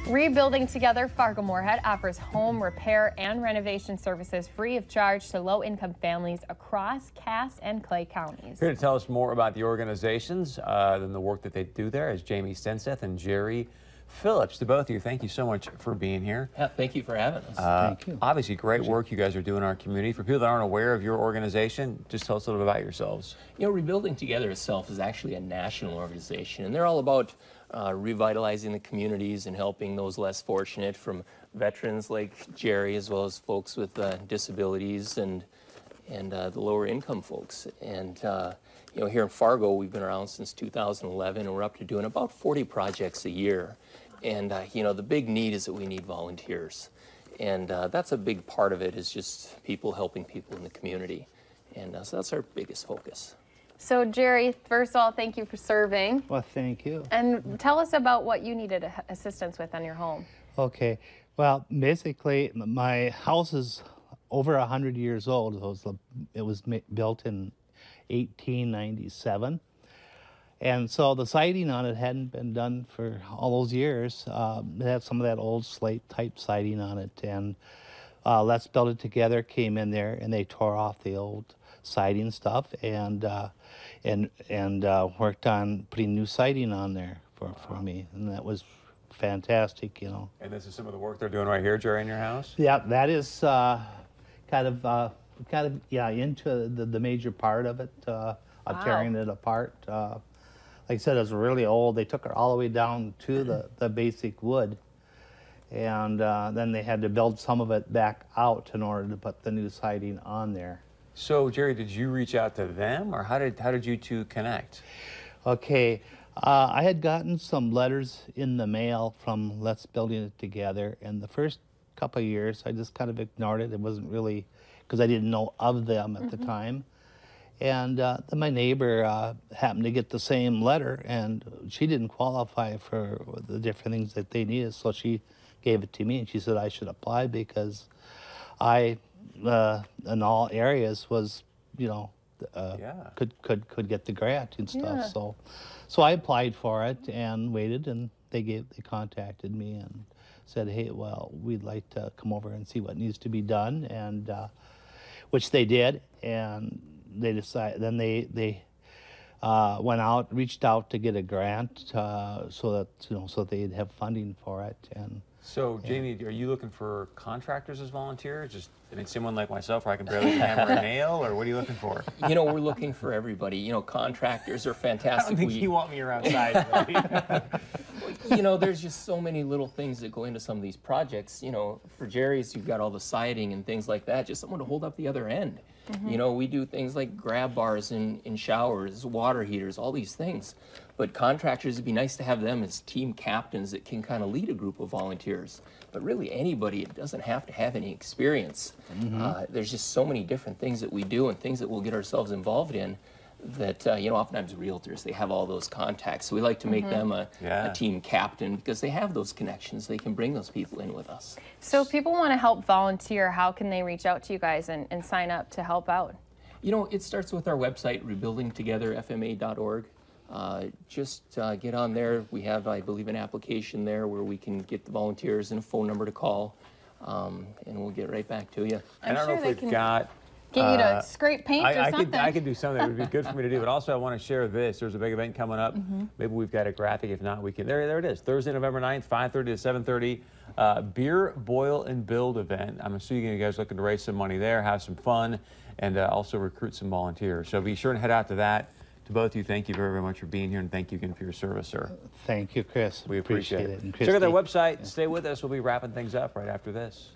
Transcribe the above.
Rebuilding Together Fargo Moorhead offers home repair and renovation services free of charge to low-income families across Cass and Clay counties. Here to tell us more about the organizations and the work that they do there is Jamie Stenseth and Jerry Phillips. To both of you, thank you so much for being here. Yeah, thank you for having us. Thank you. Obviously, great work you guys are doing in our community. For people that aren't aware of your organization, just tell us a little bit about yourselves. You know, Rebuilding Together itself is actually a national organization, and they're all about revitalizing the communities and helping those less fortunate, from veterans like Jerry, as well as folks with disabilities and the lower income folks. And you know, here in Fargo, we've been around since 2011, and we're up to doing about 40 projects a year. And you know, the big need is that we need volunteers. And that's a big part of it, is just people helping people in the community. And so that's our biggest focus. So Jerry, first of all, thank you for serving. Well, thank you. And tell us about what you needed assistance with on your home. Okay. Well, basically, my house is over 100 years old. It was built in 1897. And so the siding on it hadn't been done for all those years. It had some of that old slate type siding on it. And Let's Build It Together came in there, and they tore off the old siding stuff and worked on putting new siding on there for me. And that was fantastic, you know. And this is some of the work they're doing right here, Jerry, in your house? Yeah, that is kind of into the major part of it, of tearing it apart. Like I said, it was really old. They took it all the way down to the basic wood. And then they had to build some of it back out in order to put the new siding on there. So, Jerry, did you reach out to them, or how did you two connect? Okay, I had gotten some letters in the mail from Let's Building It Together, and the first couple of years I just kind of ignored it. It wasn't really, because I didn't know of them at the time. And then my neighbor happened to get the same letter, and she didn't qualify for the different things that they needed, so she gave it to me, and she said I should apply because I, in all areas, was, you know, could get the grant and stuff. So I applied for it and waited, and they contacted me and said, hey, well, we'd like to come over and see what needs to be done, and which they did. And they decided, then they went out, reached out to get a grant so that they'd have funding for it. And so, Jamie, are you looking for contractors as volunteers? I mean, someone like myself where I can barely hammer a nail, or what are you looking for? You know, we're looking for everybody. You know, contractors are fantastic. I don't think you want me around outside. You know, there's just so many little things that go into some of these projects. You know, for Jerry's, you've got all the siding and things like that, just someone to hold up the other end. You know, we do things like grab bars in showers, water heaters, all these things. But contractors, it'd be nice to have them as team captains that can kind of lead a group of volunteers. But really anybody, it doesn't have to have any experience. There's just so many different things that we do and things that we'll get ourselves involved in that, you know, oftentimes realtors, they have all those contacts. So we like to make them a team captain because they have those connections. They can bring those people in with us. So if people want to help volunteer, how can they reach out to you guys and sign up to help out? You know, it starts with our website, rebuildingtogetherfma.org. Just get on there. We have, I believe, an application there where we can get the volunteers and a phone number to call, and we'll get right back to you. I'm I don't know if we've got... Get you to scrape paint or something. I could do something that would be good for me to do, but also I want to share this. There's a big event coming up. Maybe we've got a graphic. If not, we can. There it is. Thursday, November 9th, 5:30 to 7:30. Beer, Boil, and Build event. I'm assuming you guys are looking to raise some money there, have some fun, and also recruit some volunteers. So be sure and head out to that. To both of you, thank you very, very much for being here, and thank you again for your service, sir. Thank you, Chris. We appreciate it. And Check out their website. Stay with us. We'll be wrapping things up right after this.